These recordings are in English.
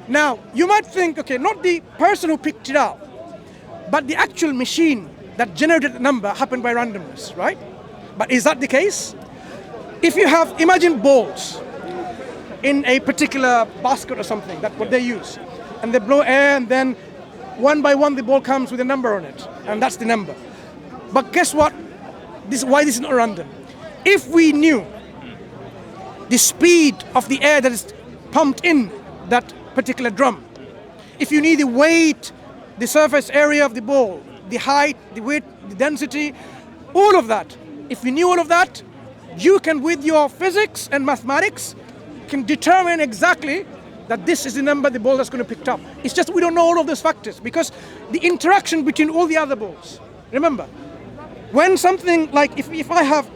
Now, you might think, okay, not the person who picked it up, but the actual machine that generated the number happened by randomness, right? But is that the case? If you have, imagine balls in a particular basket or something, that's what they use. And they blow air, and then one by one the ball comes with a number on it, and that's the number. But guess what? This is why this is not random. If we knew the speed of the air that is pumped in that particular drum, if you knew the weight, the surface area of the ball, the height, the width, the density, all of that, if you knew all of that, you can, with your physics and mathematics, can determine exactly that this is the number the ball that's going to pick up. It's just we don't know all of those factors because the interaction between all the other balls. Remember, when something like, if I have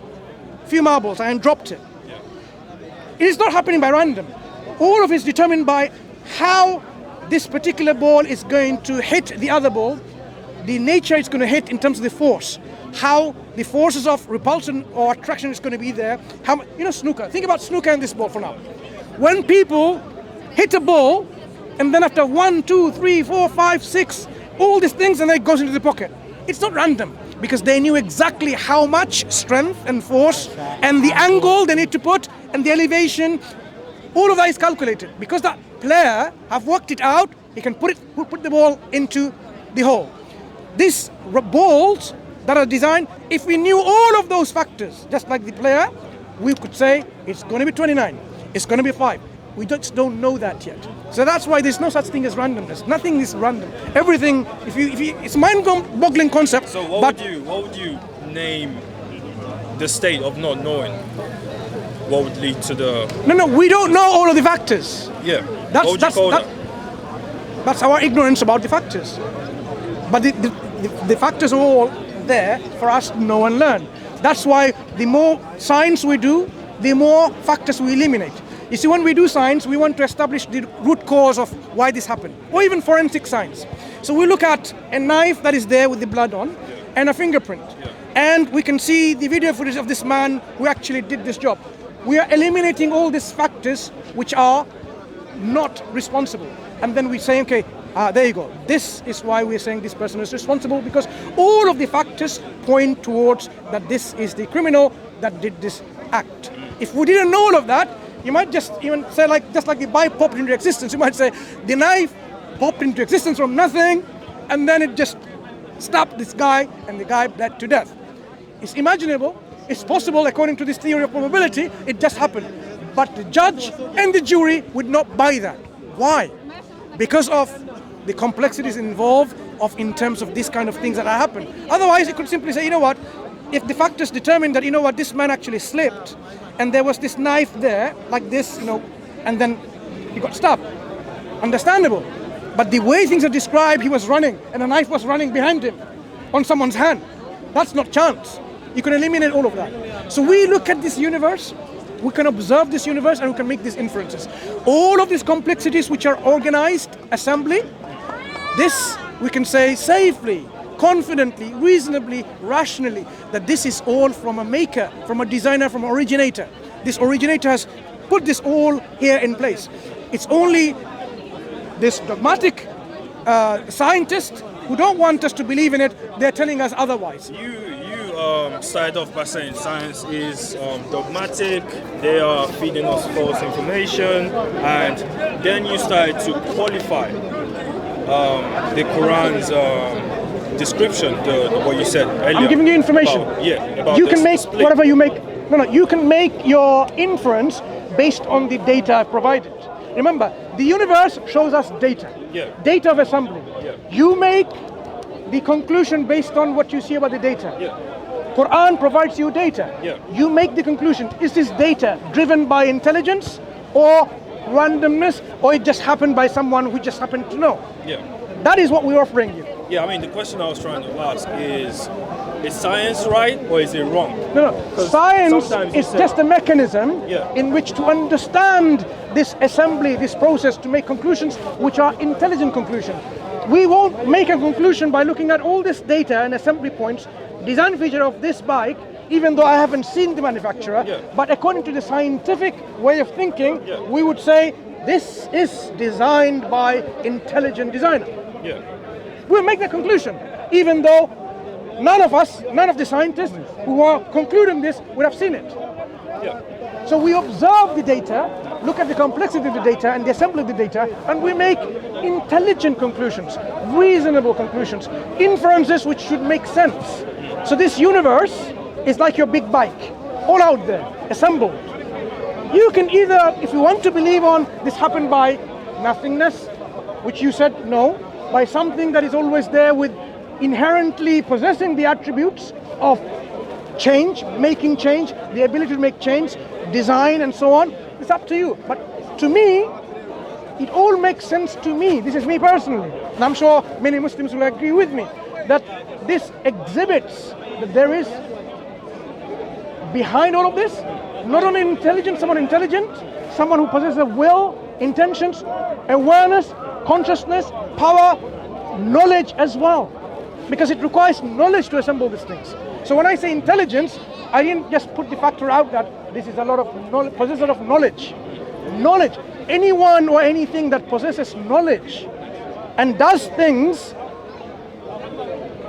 a few marbles and dropped it, it is not happening by random. All of it is determined by how this particular ball is going to hit the other ball, the nature it's going to hit in terms of the force, how the forces of repulsion or attraction is going to be there. How, snooker. Think about snooker and this ball for now. When people hit a ball, and then after 1, 2, 3, 4, 5, 6, all these things, and then it goes into the pocket. It's not random because they knew exactly how much strength and force and the angle they need to put and the elevation. All of that is calculated because that player have worked it out. He can put the ball into the hole. These balls that are designed, if we knew all of those factors, just like the player, we could say it's going to be 29, it's going to be 5. We just don't know that yet. So that's why there's no such thing as randomness. Nothing is random. Everything, if you it's a mind-boggling concept. So what would you name the state of not knowing? What would lead to the... No, we don't know all of the factors. Yeah. What would you call that? That's our ignorance about the factors. But the factors are all there for us to know and learn. That's why the more science we do, the more factors we eliminate. You see, when we do science, we want to establish the root cause of why this happened, or even forensic science. So we look at a knife that is there with the blood on, and a fingerprint. And we can see the video footage of this man who actually did this job. We are eliminating all these factors which are not responsible. And then we say, okay, there you go. This is why we're saying this person is responsible, because all of the factors point towards that this is the criminal that did this act. If we didn't know all of that, you might just even say, just like the bike popped into existence, you might say the knife popped into existence from nothing, and then it just stabbed this guy, and the guy bled to death. It's imaginable, it's possible according to this theory of probability, it just happened. But the judge and the jury would not buy that. Why? Because of the complexities involved in terms of these kind of things that happen. Otherwise, it could simply say, if the factors determine that, this man actually slipped, and there was this knife there, like this, and then he got stabbed. Understandable. But the way things are described, he was running, and the knife was running behind him on someone's hand. That's not chance. You can eliminate all of that. So we look at this universe, we can observe this universe, and we can make these inferences. All of these complexities which are organized, assembly, this we can say safely, confidently, reasonably, rationally, that this is all from a maker, from a designer, from an originator. This originator has put this all here in place. It's only this dogmatic scientists who don't want us to believe in it, they're telling us otherwise. You started off by saying science is dogmatic, they are feeding us false information, and then you started to qualify the Quran's description, what you said earlier. I'm giving you information. About you can make split. whatever you make. You can make your inference based on the data I've provided. Remember, the universe shows us data. Data of assembly. You make the conclusion based on what you see about the data. Quran provides you data. You make the conclusion. Is this data driven by intelligence or randomness, or it just happened by someone who just happened to know? That is what we're offering you. The question I was trying to ask is science right or is it wrong? No. Science is just a mechanism in which to understand this assembly, this process, to make conclusions which are intelligent conclusions. We won't make a conclusion by looking at all this data and assembly points, design feature of this bike, even though I haven't seen the manufacturer, but according to the scientific way of thinking, we would say this is designed by intelligent designer. Yeah. We'll make that conclusion, even though none of the scientists who are concluding this would have seen it. Yeah. So we observe the data, look at the complexity of the data and the assembly of the data, and we make intelligent conclusions, reasonable conclusions, inferences which should make sense. So this universe is like your big bike, all out there, assembled. You can either, if you want to believe on this happened by nothingness, which you said no, by something that is always there with inherently possessing the attributes of change, making change, the ability to make change, design and so on, it's up to you. But to me, it all makes sense to me. This is me personally. And I'm sure many Muslims will agree with me that this exhibits that there is behind all of this, not only someone intelligent, someone who possesses a will, intentions, awareness, consciousness, power, knowledge as well. Because it requires knowledge to assemble these things. So when I say intelligence, I didn't just put the factor out that this is a lot of knowledge, possessor of knowledge. Knowledge. Anyone or anything that possesses knowledge and does things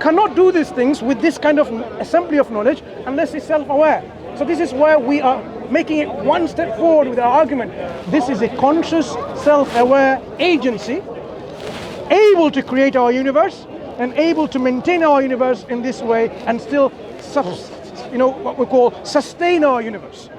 cannot do these things with this kind of assembly of knowledge unless it's self-aware. So this is where we are making it one step forward with our argument. This is a conscious, self-aware agency, able to create our universe and able to maintain our universe in this way and still, what we call sustain our universe.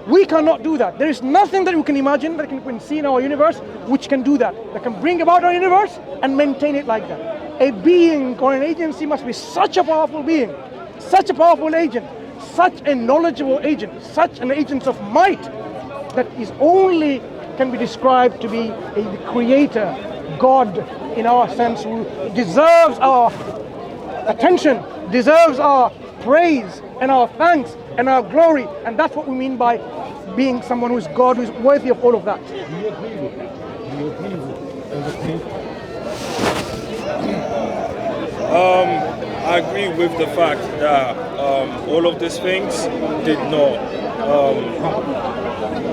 We cannot do that. There is nothing that we can imagine that can see in our universe which can do that can bring about our universe and maintain it like that. A being or an agency must be such a powerful being, such a powerful agent, such a knowledgeable agent, such an agent of might that is only can be described to be a creator, God in our sense, who deserves our attention, deserves our praise and our thanks and our glory, and that's what we mean by being someone who is God, who is worthy of all of that. Do you agree with that? Do you agree with it? I agree with the fact that all of these things did not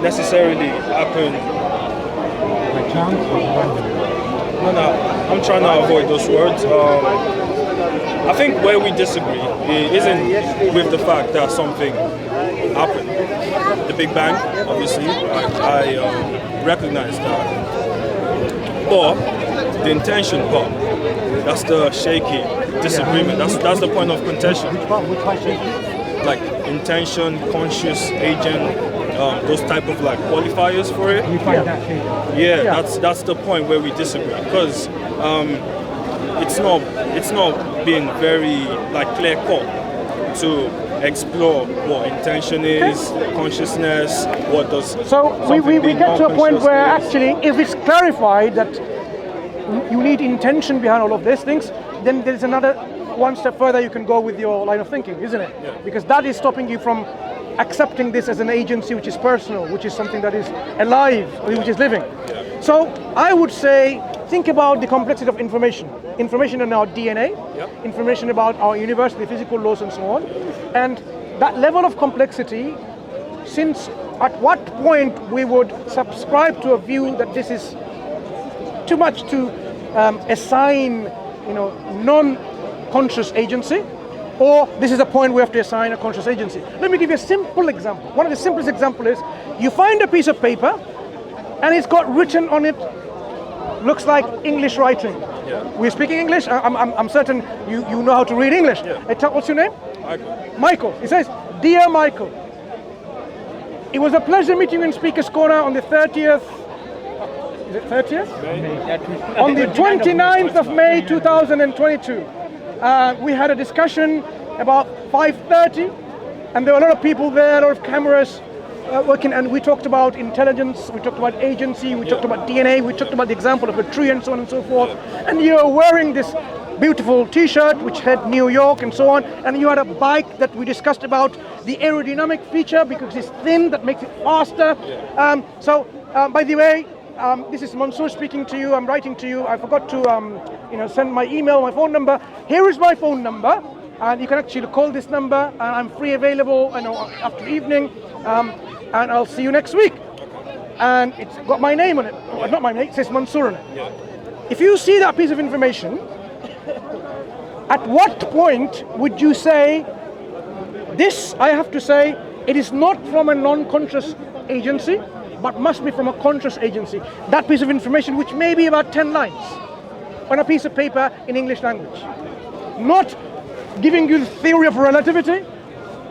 necessarily happen. By chance or randomly? No, I'm trying to avoid those words. I think where we disagree isn't with the fact that something happened. The Big Bang, obviously, I recognize that. But the intention part, that's the shaky disagreement. That's the point of contention. Which part shaky? Like intention, conscious agent, those type of like qualifiers for it. You find that shaky? Yeah, that's the point where we disagree, because it's not being very like clear cut to explore what intention is, consciousness, what does. So we get to a point where actually, if it's clarified that you need intention behind all of these things, then there's another one step further you can go with your line of thinking, isn't it? Yeah. Because that is stopping you from accepting this as an agency which is personal, which is something that is alive, which is living. Yeah. So I would say, think about the complexity of information. Information in our DNA, Yep. information about our universe, the physical laws and so on. And that level of complexity, since at what point we would subscribe to a view that this is too much to assign, non-conscious agency, or this is a point we have to assign a conscious agency. Let me give you a simple example. One of the simplest examples is, you find a piece of paper and it's got written on it, looks like English writing. Yeah. We're speaking English. I'm certain you know how to read English. Yeah. What's your name? Michael. Michael. It says, "Dear Michael, it was a pleasure meeting you in Speaker's Corner on the 30th. Is it 30th? On the 29th of May 2022. We had a discussion about 5:30, and there were a lot of people there, a lot of cameras working, and we talked about intelligence, we talked about agency, we talked about DNA, we talked about the example of a tree and so on and so forth. And you're wearing this beautiful t-shirt which had New York and so on, and you had a bike that we discussed about the aerodynamic feature because it's thin, that makes it faster. By the way, this is Mansur speaking to you. I'm writing to you. I forgot to send my email, my phone number. Here is my phone number, and you can actually call this number, and I'm free, available after evening, and I'll see you next week. and it's got my name on it. Not my name, it says Mansur on it. Yeah. If you see that piece of information, at what point would you say, this, I have to say, it is not from a non-conscious agency, but must be from a conscious agency. That piece of information, which may be about 10 lines on a piece of paper in English language. Not giving you the theory of relativity,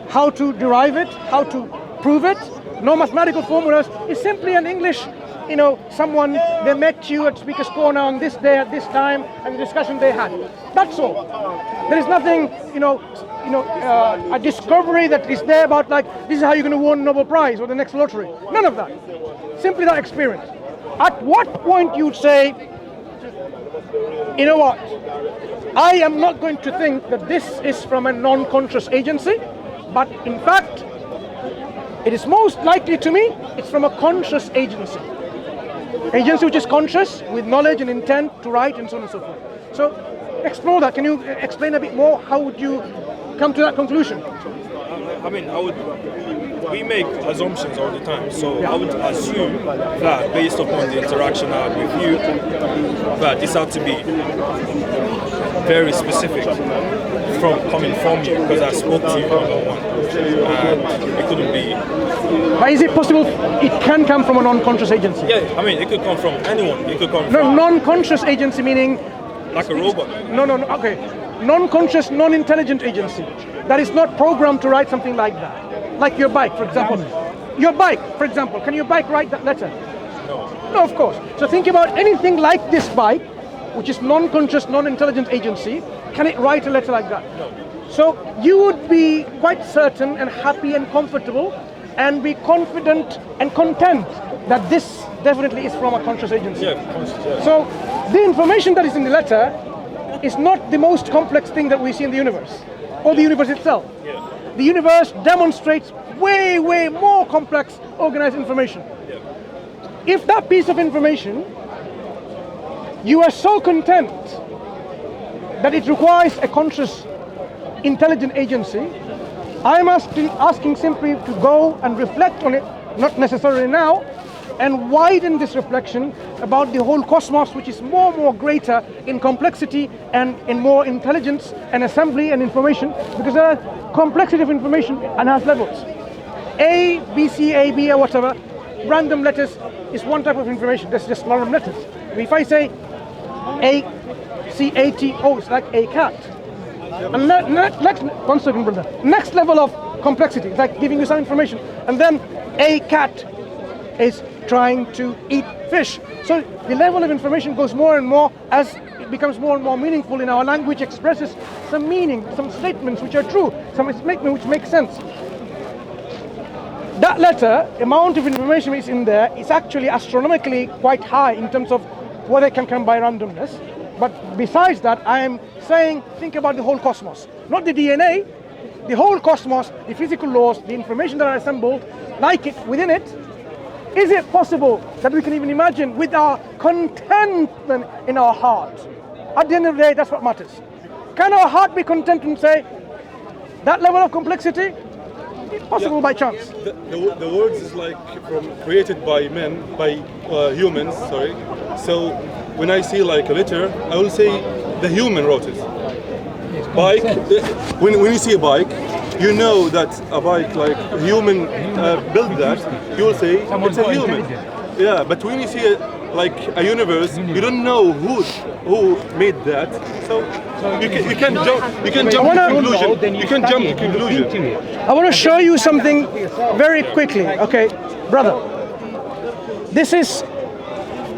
how to derive it, how to prove it, no mathematical formulas. It's simply an English, someone, they met you at Speaker's Corner on this day at this time, and the discussion they had. That's all. There is nothing, a discovery that is there about like, this is how you're going to win Nobel Prize or the next lottery. None of that. Simply that experience. At what point you'd say, you know what, I am not going to think that this is from a non-conscious agency, but in fact, it is most likely to me, it's from a conscious agency. Agency which is conscious, with knowledge and intent to write and so on and so forth. So, explore that. Can you explain a bit more? How would you come to that conclusion? We make assumptions all the time, so I would assume that based upon the interaction I had with you, that this had to be very specific coming from you, because I spoke to you one-on-one, and it couldn't be. But is it possible it can come from a non-conscious agency? Yeah, it could come from anyone. It could come no, from non-conscious agency meaning like a robot. No, okay. Non-conscious, non-intelligent agency that is not programmed to write something like that. Like your bike, for example. Your bike, for example, can your bike write that letter? No. No, of course. So think about anything like this bike, which is non-conscious, non-intelligent agency. Can it write a letter like that? No. So you would be quite certain and happy and comfortable and be confident and content that this definitely is from a conscious agency. Yeah, conscious, yeah. So the information that is in the letter is not the most complex thing that we see in the universe, or the universe itself. Yeah. The universe demonstrates way, way more complex, organized information. Yeah. If that piece of information, you are so content that it requires a conscious, intelligent agency, I'm asking simply to go and reflect on it, not necessarily now, and widen this reflection about the whole cosmos, which is more and more greater in complexity and in more intelligence and assembly and information, because there are complexity of information and has levels. A, B, C, A, B, or whatever, random letters is one type of information. That's just random letters. If I say A, C, A, T, O, it's like a cat. And next, one second, brother. Next level of complexity, it's like giving you some information. And then a cat is trying to eat fish. So the level of information goes more and more as it becomes more and more meaningful in our language, expresses some meaning, some statements which are true, some statements which make sense. That letter, amount of information is in there, is actually astronomically quite high in terms of what it can come by randomness. But besides that, I am saying, think about the whole cosmos. Not the DNA, the whole cosmos, the physical laws, the information that are assembled, like it, within it. Is it possible that we can even imagine with our contentment in our heart? At the end of the day, that's what matters. Can our heart be content and say, that level of complexity, it's possible by chance? The words is like created by men, by humans, sorry. So when I see like a letter, I will say the human wrote it. Bike, when you see a bike, you know that a bike like a human built that, you will say it's a human. Yeah, but when you see like a universe, you don't know who made that. So you can jump to conclusion. You can jump to conclusion. I want to show you something very quickly. Okay, brother. This is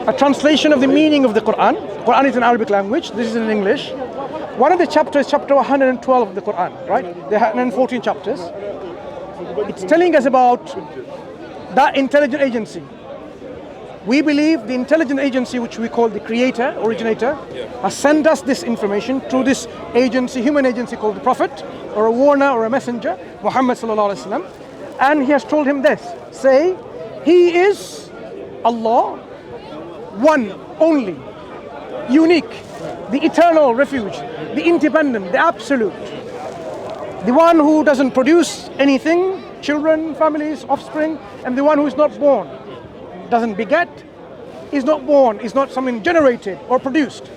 a translation of the meaning of the Quran. Quran is in Arabic language. This is in English. One of the chapters, chapter 112 of the Quran, right? There are 114 chapters. It's telling us about that intelligent agency. We believe the intelligent agency, which we call the creator, originator, has sent us this information through this agency, human agency called the Prophet, or a warner, or a messenger, Muhammad sallallahu alaihi wasallam, and he has told him this: say, he is Allah, one, only, unique, the eternal refuge, the independent, the absolute, the one who doesn't produce anything, children, families, offspring, and the one who is not born. doesn't beget, is not born, is not something generated or produced.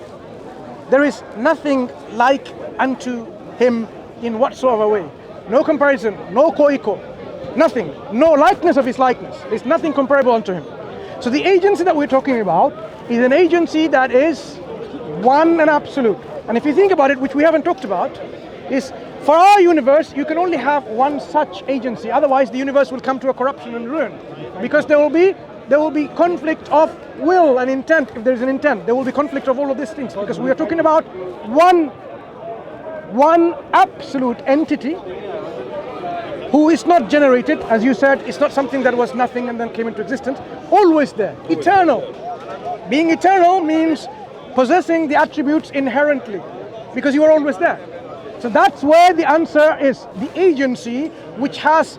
There is nothing like unto him in whatsoever way. No comparison, no co-equal, nothing, no likeness of his likeness. There's nothing comparable unto him. So the agency that we're talking about is an agency that is one and absolute. And if you think about it, which we haven't talked about, is for our universe, you can only have one such agency. Otherwise, the universe will come to a corruption and ruin. Because there will be conflict of will and intent. If there's an intent, there will be conflict of all of these things. Because we are talking about one absolute entity who is not generated, as you said, it's not something that was nothing and then came into existence. Always there, eternal. Being eternal means possessing the attributes inherently, because you are always there. So that's where the answer is. The agency which has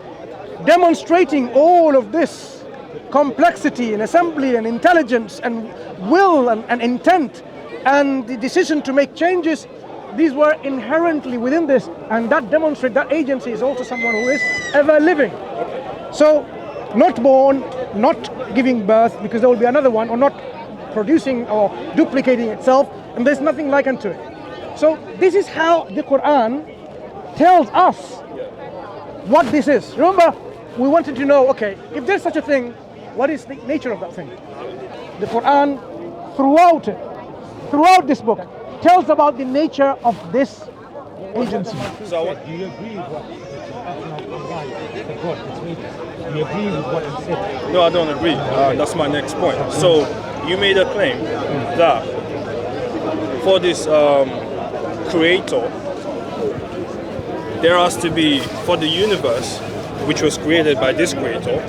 demonstrating all of this complexity and assembly and intelligence and will and intent and the decision to make changes, these were inherently within this, and that demonstrates that agency is also someone who is ever living. So not born, not giving birth, because there will be another one, or not producing or duplicating itself, and there's nothing like unto it. So this is how the Quran tells us what this is. Remember, we wanted to know, okay, if there's such a thing, what is the nature of that thing? The Quran, throughout this book, tells about the nature of this agency. So Do you agree with what the God created? Do you agree with what he said? no, I don't agree. That's my next point. So you made a claim that for this creator, there has to be, for the universe, which was created by this creator,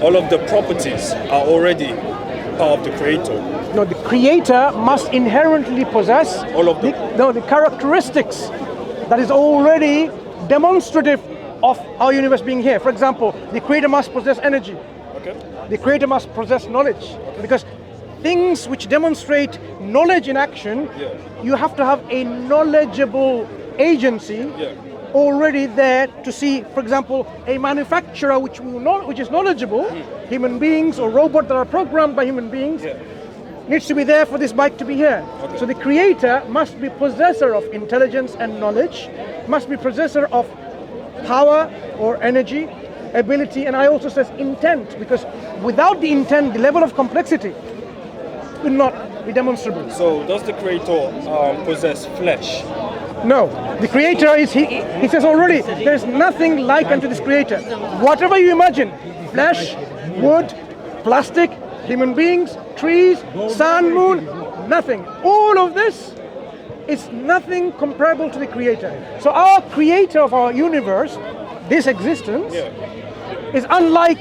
all of the properties are already part of the creator. No, the creator must inherently possess All of them. the characteristics that is already demonstrative of our universe being here. For example, the creator must possess energy. Okay. The creator must possess knowledge, because things which demonstrate knowledge in action, you have to have a knowledgeable agency already there to see. For example, a manufacturer which is knowledgeable, human beings or robots that are programmed by human beings, needs to be there for this bike to be here. So the creator must be possessor of intelligence and knowledge, must be possessor of power or energy, ability, and I also says intent, because without the intent, the level of complexity will not be demonstrable. So does the creator possess flesh? No, the creator is, he says already, there's nothing like unto this creator. Whatever you imagine, flesh, wood, plastic, human beings, trees, sun, moon, nothing. All of this is nothing comparable to the creator. So our creator of our universe, this existence, is unlike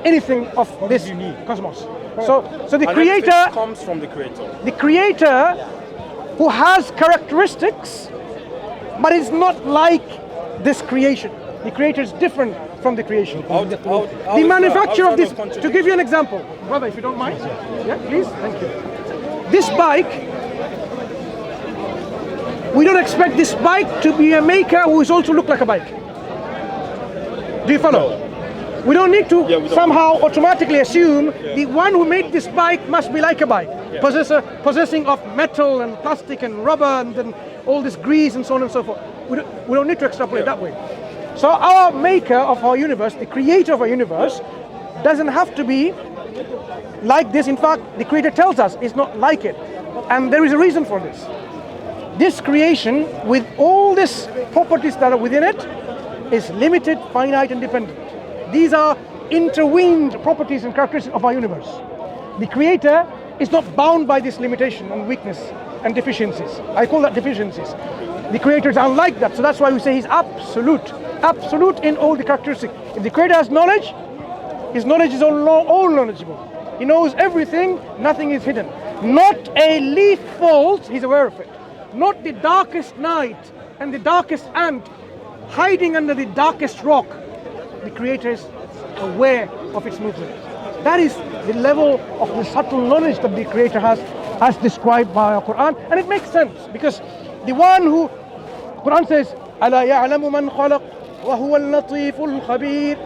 anything of this cosmos. So the And creator everything comes from the creator. the creator who has characteristics, but is not like this creation. The creator is different from the creation. The manufacturer of this, to give you an example, brother, if you don't mind, yeah, please, thank you. This bike, we don't expect this bike to be a maker who is also look like a bike. Do you follow? We don't need to somehow automatically assume the one who made this bike must be like a bike, possessing of metal and plastic and rubber and then all this grease and so on and so forth. We don't need to extrapolate that way. So our maker of our universe, the creator of our universe, doesn't have to be like this. In fact, the creator tells us it's not like it. And there is a reason for this. This creation, with all these properties that are within it, is limited, finite, and dependent. These are intervened properties and characteristics of our universe. The creator is not bound by this limitation and weakness and deficiencies. I call that deficiencies. The creator is unlike that, so that's why we say he's absolute in all the characteristics. If the creator has knowledge, his knowledge is all knowledgeable. He knows everything, nothing is hidden. Not a leaf falls, he's aware of it. Not the darkest night and the darkest ant hiding under the darkest rock. The creator is aware of its movement. That is the level of the subtle knowledge that the creator has as described by our Quran, and it makes sense because the one who Quran says, أَلَا يَعْلَمُ مَنْ خَلَقَ وَهُوَ اللَّطِيفُ الْخَبِيرُ.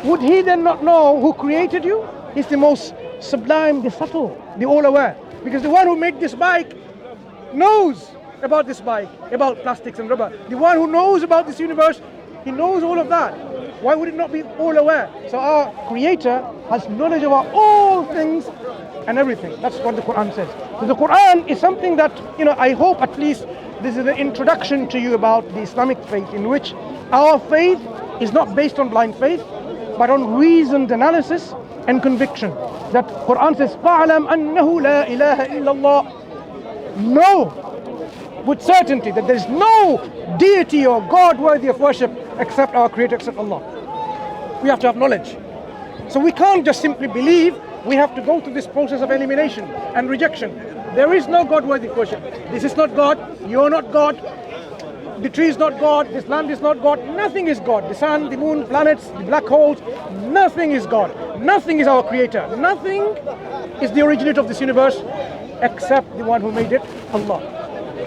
Would he then not know who created you? He's the most sublime, the subtle, the all-aware. Because the one who made this bike knows about this bike, about plastics and rubber. The one who knows about this universe, he knows all of that. Why would it not be all-aware? So our Creator has knowledge about all things and everything. That's what the Quran says. So the Quran is something that, I hope at least this is an introduction to you about the Islamic faith, in which our faith is not based on blind faith, but on reasoned analysis and conviction. That Quran says, فَعْلَمْ أَنَّهُ لَا إِلَهَ إِلَّا اللَّهِ. Know with certainty that there is no deity or God worthy of worship except our Creator, except Allah. We have to have knowledge. So we can't just simply believe, we have to go through this process of elimination and rejection. There is no God worthy of worship. This is not God, you're not God, the tree is not God, this land is not God, nothing is God. The sun, the moon, planets, the black holes, nothing is God. Nothing is our Creator. Nothing is the originator of this universe except the one who made it, Allah.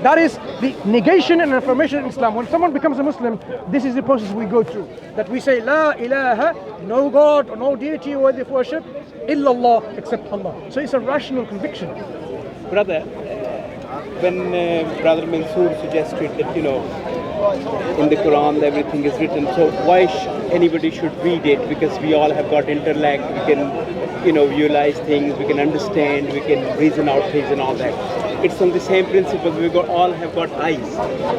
That is the negation and affirmation in Islam. When someone becomes a Muslim, this is the process we go through. That we say, La ilaha, no God or no deity worthy of worship, illallah, except Allah. So it's a rational conviction. Brother, when Brother Mansur suggested that, in the Quran everything is written, so why anybody should read it? Because we all have got intellect, we can, visualize things, we can understand, we can reason out things and all that. It's on the same principle. All have got eyes,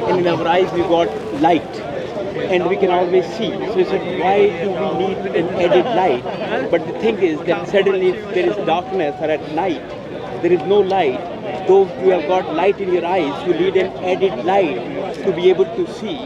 and in our eyes we got light, and we can always see. So he said, why do we need an added light? But the thing is that suddenly there is darkness, or at night there is no light. Though you have got light in your eyes, you need an added light to be able to see.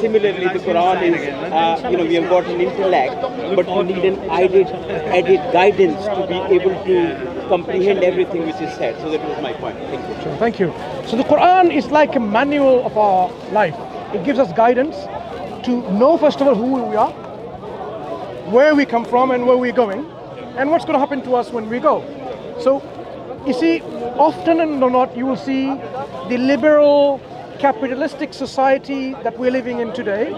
Similarly, the Quran is, we have got an intellect, but you need an added guidance to be able to comprehend everything which is said. So that was my point. Thank you. Sure, thank you. So the Quran is like a manual of our life. It gives us guidance to know, first of all, who we are, where we come from and where we're going, and what's going to happen to us when we go. So, you see, often and not, you will see the liberal, capitalistic society that we're living in today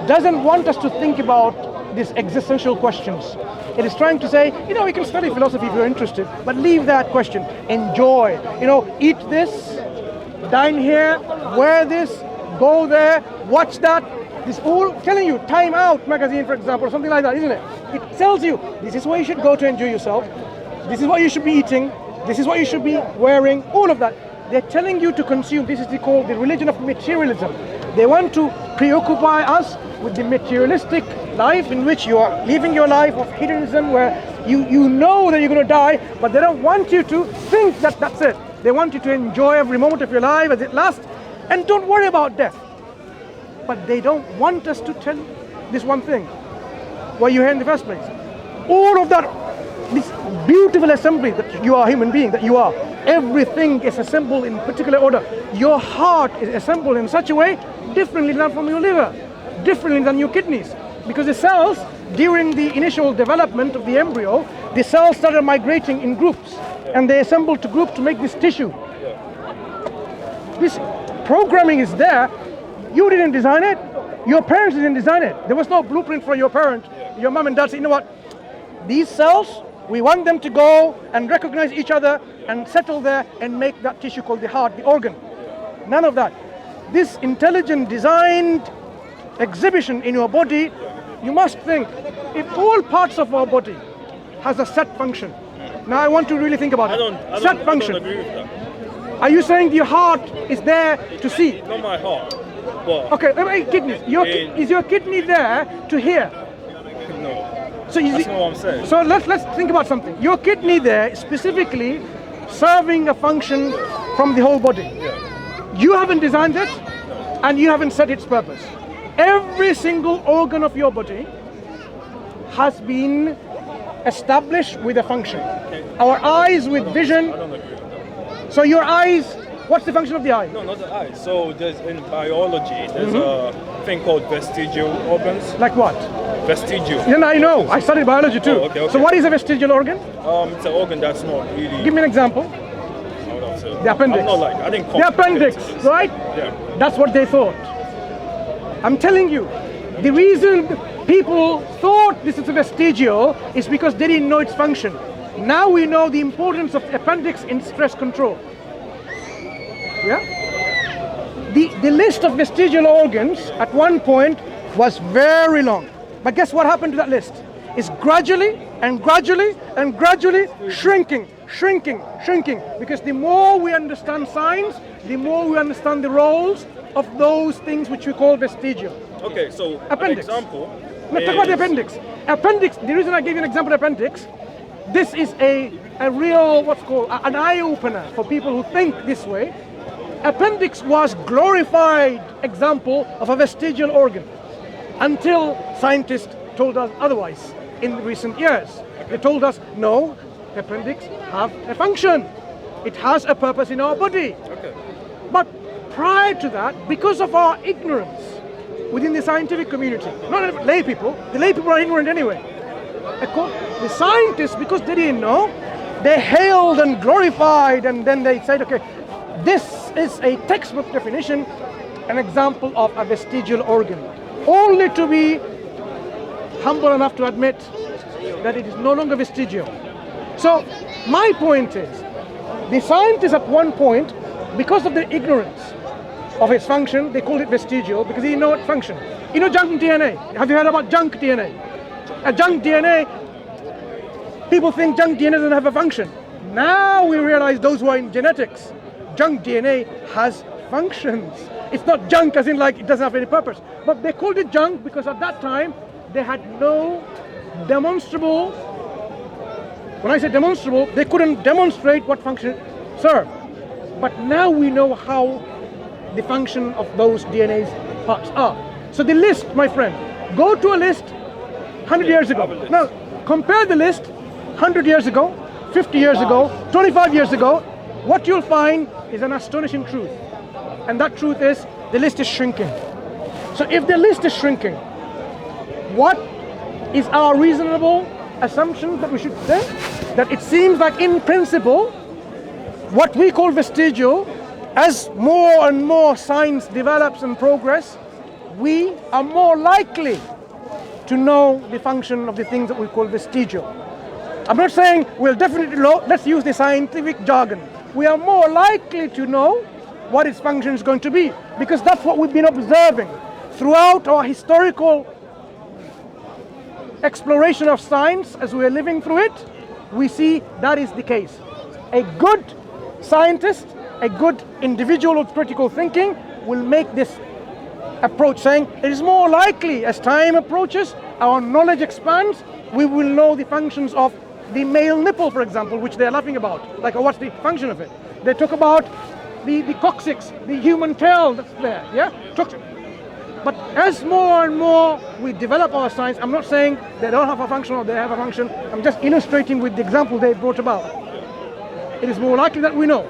doesn't want us to think about these existential questions. It is trying to say, we can study philosophy if you're interested, but leave that question. Enjoy. Eat this, dine here, wear this, go there, watch that. This all telling you, Time Out magazine, for example, or something like that, isn't it? It tells you, this is where you should go to enjoy yourself. This is what you should be eating. This is what you should be wearing. All of that. They're telling you to consume. This is called the religion of materialism. They want to preoccupy us with the materialistic life in which you are living your life of hedonism, where you know that you're going to die, but they don't want you to think that that's it. They want you to enjoy every moment of your life as it lasts, and don't worry about death. But they don't want us to tell this one thing, why you're here in the first place. All of that, this beautiful assembly that you are a human being, that you are, everything is assembled in particular order. Your heart is assembled in such a way, differently than from your liver, differently than your kidneys. Because the cells, during the initial development of the embryo, the cells started migrating in groups, and they assembled to group to make this tissue. This programming is there. You didn't design it. Your parents didn't design it. There was no blueprint for your parent. Your mom and dad said, what? These cells, we want them to go and recognize each other and settle there and make that tissue called the heart, the organ. None of that. This intelligent, designed exhibition in your body, you must think, if all parts of our body has a set function. Now I want to really think about it. Set function. I don't agree with that. Are you saying your heart is there to see? Not my heart. But Okay, kidneys. Is your kidney there to hear? no. So That's not what I'm saying. So let's think about something. Your kidney there specifically serving a function from the whole body. Yeah. You haven't designed it, and you haven't set its purpose. Every single organ of your body has been established with a function. Our eyes with vision. I don't agree with that. So your eyes, what's the function of the eye? No, not the eye. So there's in biology, there's a thing called vestigial organs. Like what? Vestigial. Yeah, I know. I studied biology too. Oh, okay. So what is a vestigial organ? It's an organ that's not really. Give me an example. I would have said. The appendix. I'm not like I didn't. The appendix, right? Yeah. That's what they thought. I'm telling you, the reason people thought this is a vestigial is because they didn't know its function. Now we know the importance of appendix in stress control. Yeah? The list of vestigial organs at one point was very long. But guess what happened to that list? It's gradually and gradually and gradually shrinking. Because the more we understand science, the more we understand the roles of those things which we call vestigial. Okay, so Appendix. an example. Let's talk about the appendix. Appendix, the reason I gave you an example of appendix, this is a real, what's called, an eye-opener for people who think this way. Appendix was glorified example of a vestigial organ until scientists told us otherwise in recent years. They told us, no, appendix have a function. It has a purpose in our body. Okay. But prior to that, because of our ignorance within the scientific community, not lay people, the lay people are ignorant anyway. The scientists, because they didn't know, they hailed and glorified, and then they said, okay, this is a textbook definition, an example of a vestigial organ, only to be humble enough to admit that it is no longer vestigial. So my point is, the scientists at one point, because of their ignorance of its function, they called it vestigial because they didn't know its function. You know junk DNA? Have you heard about junk DNA? Junk DNA, people think junk DNA doesn't have a function. Now we realize, those who are in genetics, junk DNA has functions. It's not junk as in like it doesn't have any purpose. But they called it junk because at that time they had no demonstrable, when I say demonstrable, they couldn't demonstrate what function it served. But now we know how the function of those DNA parts are. So the list, my friend, go to a list 100 years ago. Now compare the list 100 years ago, 50 years ago, 25 years ago. What you'll find is an astonishing truth. And that truth is, the list is shrinking. So if the list is shrinking, what is our reasonable assumption that we should say? That it seems like in principle, what we call vestigial, as more and more science develops and progress, we are more likely to know the function of the things that we call vestigial. I'm not saying we'll definitely know, let's use the scientific jargon. We are more likely to know what its function is going to be, because that's what we've been observing throughout our historical exploration of science as we are living through it. We see that is the case. A good scientist, a good individual with critical thinking will make this approach, saying it is more likely as time approaches, our knowledge expands, we will know the functions of the male nipple, for example, which they're laughing about. Like, what's the function of it? They talk about the coccyx, the human tail that's there, yeah? But as more and more we develop our science, I'm not saying they don't have a function or they have a function, I'm just illustrating with the example they brought about. It is more likely that we know.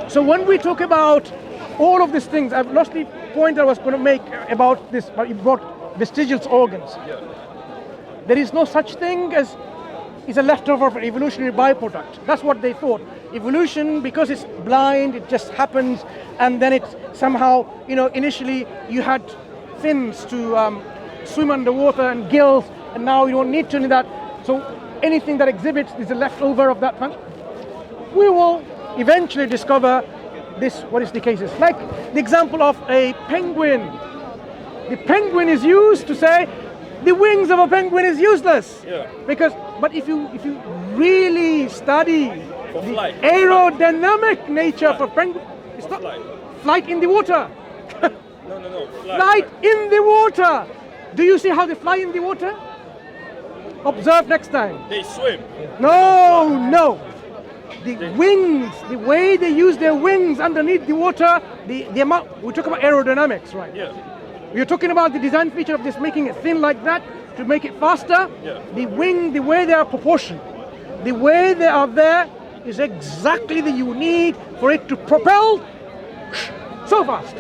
So when we talk about all of these things, I've lost the point I was going to make about this, but you brought vestigial organs. There is no such thing as is a leftover of an evolutionary byproduct. That's what they thought. Evolution, because it's blind, it just happens, and then it somehow, initially you had fins to swim underwater and gills, and now you don't need to do that. So anything that exhibits is a leftover of that function. We will eventually discover this, what is the case is. Like the example of a penguin. The penguin is used to say the wings of a penguin is useless. Yeah. But if you really study the flight. aerodynamic nature for penguin, it's not flight in the water. No. Flight in the water. Do you see how they fly in the water? Observe next time. They swim. No. The wings, the way they use their wings underneath the water, the amount, we talk about aerodynamics, right? Yeah. You're talking about the design feature of this, making it thin like that to make it faster. Yeah. The wing, the way they are proportioned, the way they are there is exactly the you need for it to propel so fast.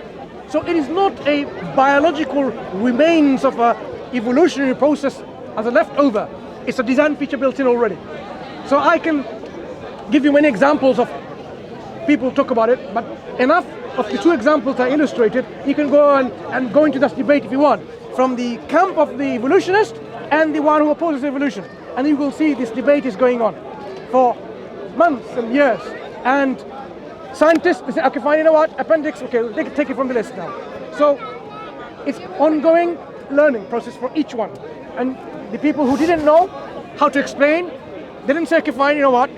So it is not a biological remains of a evolutionary process as a leftover. It's a design feature built in already. So I can give you many examples of people talk about it, but enough of the two examples I illustrated, you can go and go into that debate if you want, from the camp of the evolutionist and the one who opposes evolution. And you will see this debate is going on. for months and years. And scientists, they say, okay, fine, you know what, appendix, okay, we'll take it from the list now. So it's ongoing learning process for each one. And the people who didn't know how to explain, they didn't say, okay, fine, you know what,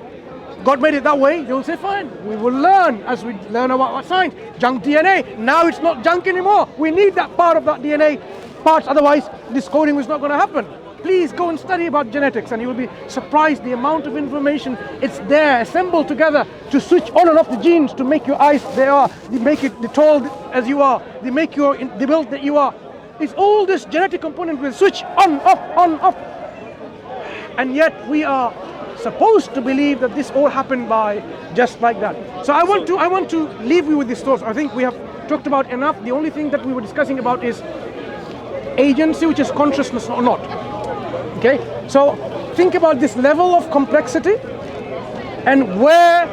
God made it that way. They will say, fine, we will learn as we learn about science. Junk DNA, now it's not junk anymore. We need that part of that DNA parts, otherwise this coding is not going to happen. Please go and study about genetics and you will be surprised the amount of information it's there, assembled together to switch on and off the genes to make your eyes, they make it the tall as you are, they make you the build that you are. It's all this genetic component will switch on, off. And yet we are supposed to believe that this all happened by just like that. So I want to leave you with this thought. I think we have talked about enough. The only thing that we were discussing about is agency, which is consciousness or not. Okay, so think about this level of complexity and where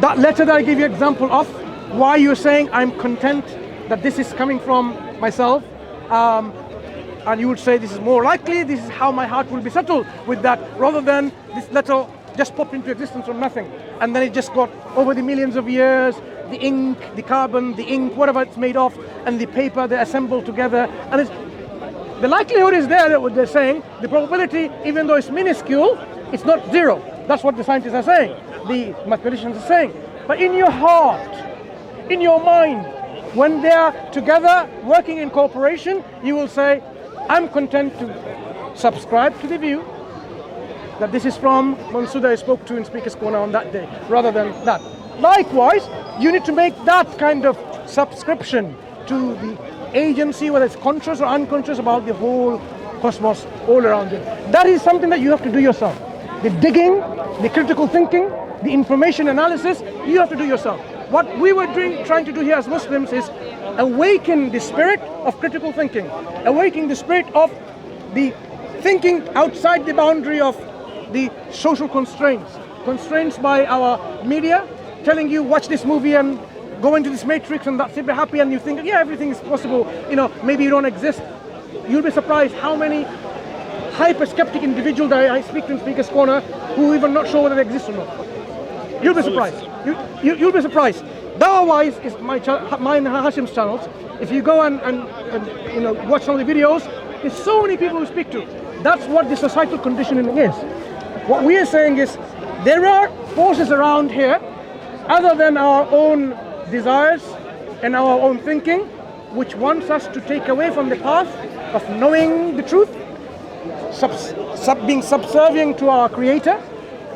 that letter that I gave you example of, why you're saying I'm content that this is coming from myself, and you would say this is more likely, this is how my heart will be settled with that, rather than this letter just popped into existence from nothing and then it just got over the millions of years, the ink, the carbon, the ink, whatever it's made of, and the paper, they're assembled together, and the likelihood is there, that what they're saying, the probability, even though it's minuscule, it's not zero. That's what the scientists are saying, the mathematicians are saying. But in your heart, in your mind, when they're together working in cooperation, you will say, I'm content to subscribe to the view that this is from Mansur that I spoke to in Speaker's Corner on that day, rather than that. Likewise, you need to make that kind of subscription to the agency, whether it's conscious or unconscious, about the whole cosmos all around you. That is something that you have to do yourself. The digging, the critical thinking, the information analysis, you have to do yourself. What we were trying to do here as Muslims is awaken the spirit of critical thinking, awaken the spirit of the thinking outside the boundary of the social constraints by our media, telling you watch this movie and go into this matrix and that's it, be happy, and you think, yeah, everything is possible, maybe you don't exist. You'll be surprised how many hyper-skeptic individuals that I speak to in Speaker's Corner who even not sure whether they exist or not. You'll be surprised. You'll be surprised. DawahWise is mine and Hashim's channels. If you go and watch some of the videos, there's so many people who speak to. That's what the societal conditioning is. What we are saying is there are forces around here other than our own desires and our own thinking, which wants us to take away from the path of knowing the truth, being subservient to our Creator.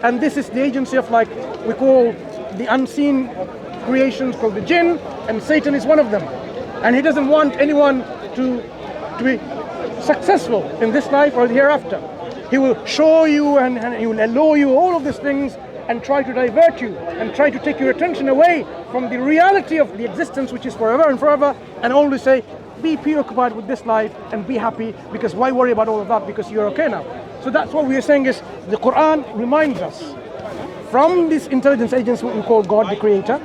And this is the agency of, like we call the unseen creations called the jinn, and Satan is one of them. And he doesn't want anyone to be successful in this life or the hereafter. He will show you and he will allure you all of these things and try to divert you and try to take your attention away from the reality of the existence, which is forever and forever, and always say, be preoccupied with this life and be happy, because why worry about all of that, because you're okay now. So that's what we are saying is the Quran reminds us from this intelligence agency, what we call God the Creator,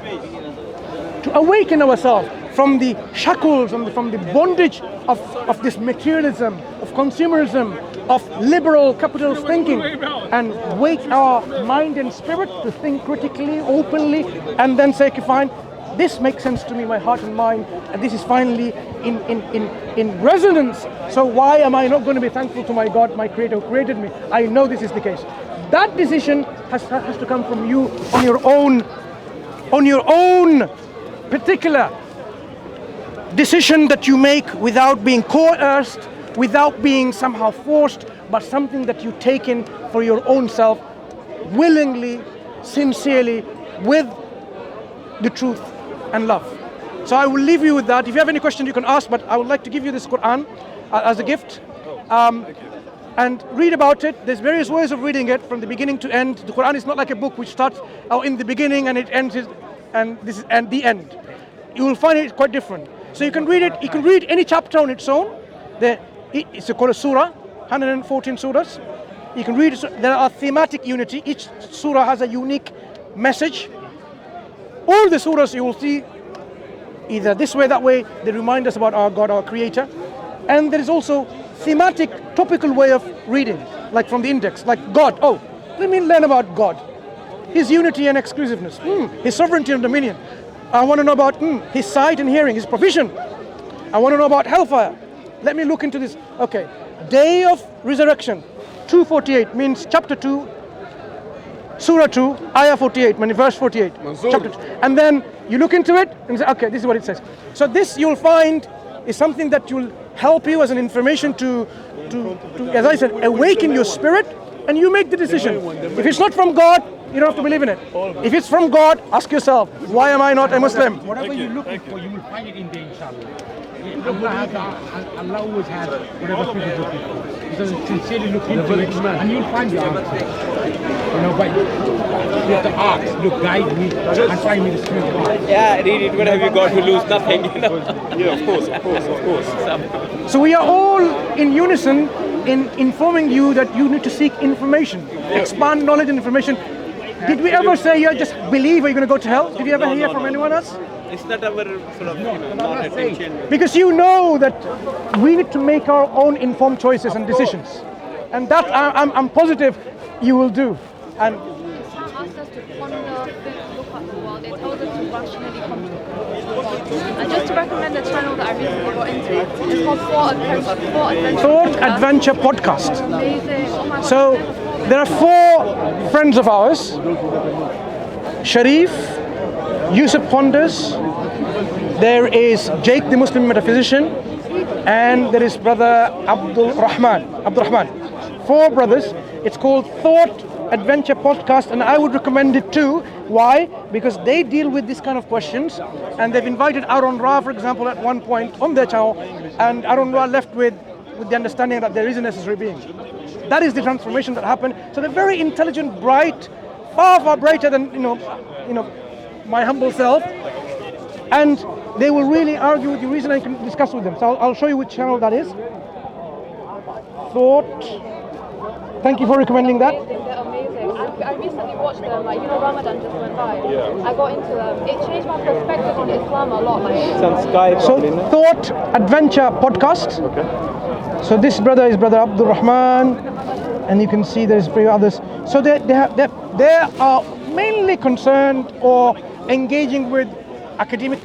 to awaken ourselves from the shackles and from the bondage of this materialism, of consumerism, of liberal capitalist thinking, and wake our mind and spirit to think critically, openly, and then say, okay, fine, this makes sense to me, my heart and mind, and this is finally in resonance. So why am I not going to be thankful to my God, my Creator who created me? I know this is the case. That decision has to come from you on your own particular decision that you make without being coerced, without being somehow forced, but something that you take in for your own self, willingly, sincerely, with the truth and love. So I will leave you with that. If you have any questions, you can ask, but I would like to give you this Quran as a gift. And read about it. There's various ways of reading it from the beginning to end. The Quran is not like a book which starts in the beginning and it ends and this is the end. You will find it quite different. So you can read it. You can read any chapter on its own. It's called a surah, 114 surahs. You can read it. There are thematic unity. Each surah has a unique message. All the surahs you will see either this way, that way. They remind us about our God, our Creator. And there is also thematic, topical way of reading, like from the index, like God. Oh, let me learn about God. His unity and exclusiveness. His sovereignty and dominion. I want to know about his sight and hearing, his provision. I want to know about hellfire. Let me look into this. Okay. Day of resurrection. 248 means chapter 2, Surah 2, Ayah 48, verse 48. Chapter 2. And then you look into it and say, okay, this is what it says. So this you'll find is something that will help you as an information to, as I said, awaken your spirit, and you make the decision. If it's not from God, you don't have to believe in it. If it's from God, ask yourself, why am I not a Muslim? Whatever you're looking for, you will find it in there, inshallah. Allah always has whatever people looking for. You just sincerely look into it, and you'll find the answer. You know, but you have to ask, look, guide me, and find me the spirit of God. Yeah, read it. What have you got to lose? Nothing. You know? Yeah, of course. So we are all in unison in informing you that you need to seek information, expand knowledge and information. Did we ever say you just believe or you're going to go to hell? Did you ever hear from anyone else? It's not our sort of non-attention. Because you know that we need to make our own informed choices and decisions, and that I'm positive you will do. And Islam asks us to ponder, think, look at the world. It tells us to rationally come to conclusions. And just to recommend a channel that I recently got into, it's called Thought Adventure Podcast. Amazing. Oh my so God. there are 4 friends of ours: Sharif, Yusuf Ponders, there is Jake the Muslim metaphysician, and there is brother Abdul Rahman. 4 brothers. It's called Thought Adventure Podcast, and I would recommend it too. Why? Because they deal with this kind of questions, and they've invited Aaron Ra, for example, at one point on their channel, and Aaron Ra left with the understanding that there is a necessary being. That is the transformation that happened. So they're very intelligent, bright, far brighter than you know my humble self, and they will really argue with you, reason, and can discuss with them. So I'll show you which channel that is. Thought. Thank you for recommending that. They're amazing. I recently watched them, like, Ramadan just went by. Yeah. I got into them. It changed my perspective on Islam a lot. It's on Skype. So Thought Adventure Podcast. Okay. So this brother is brother Abdul Rahman, and you can see there's 3 others. So they are mainly concerned or engaging with academic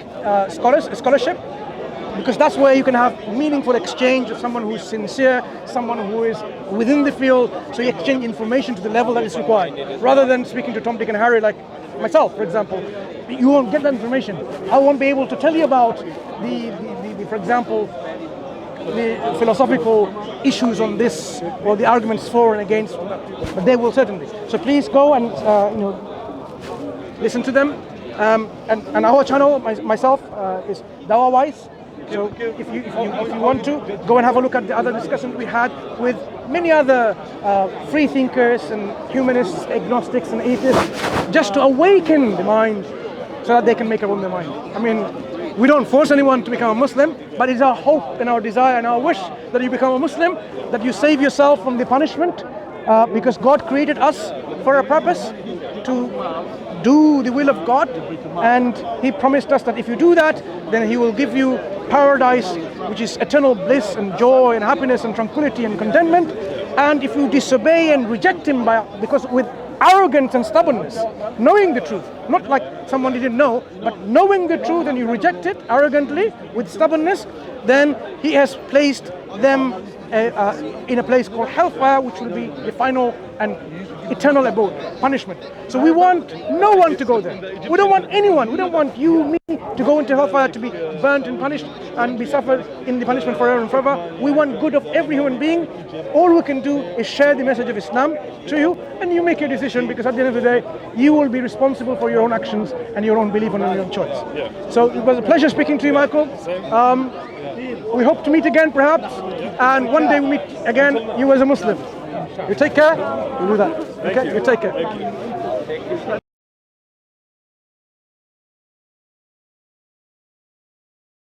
scholarship, because that's where you can have meaningful exchange of someone who's sincere, someone who is within the field, so you exchange information to the level that is required, rather than speaking to Tom, Dick and Harry like myself, for example. You won't get that information. I won't be able to tell you about for example, the philosophical issues on this, or the arguments for and against, but they will certainly. So please go and listen to them. And our channel, myself, is DawahWise. So if you want to, go and have a look at the other discussions we had with many other free thinkers and humanists, agnostics and atheists, just to awaken the mind so that they can make up on their mind. I mean, we don't force anyone to become a Muslim, but it's our hope and our desire and our wish that you become a Muslim, that you save yourself from the punishment, because God created us for a purpose, to do the will of God, and He promised us that if you do that, then He will give you paradise, which is eternal bliss and joy and happiness and tranquility and contentment. And if you disobey and reject Him because with arrogance and stubbornness, knowing the truth, not like someone didn't know, but knowing the truth, and you reject it arrogantly with stubbornness, then He has placed them in a place called hellfire, which will be the final and eternal abode, punishment. So we want no one to go there. We don't want anyone. We don't want you, me, to go into hellfire to be burnt and punished and be suffered in the punishment forever and forever. We want good of every human being. All we can do is share the message of Islam to you, and you make your decision, because at the end of the day, you will be responsible for your own actions and your own belief and your own choice. So it was a pleasure speaking to you, Michael. We hope to meet again, perhaps, and one day we meet again, you as a Muslim. You take care. You do that. Okay? You take care.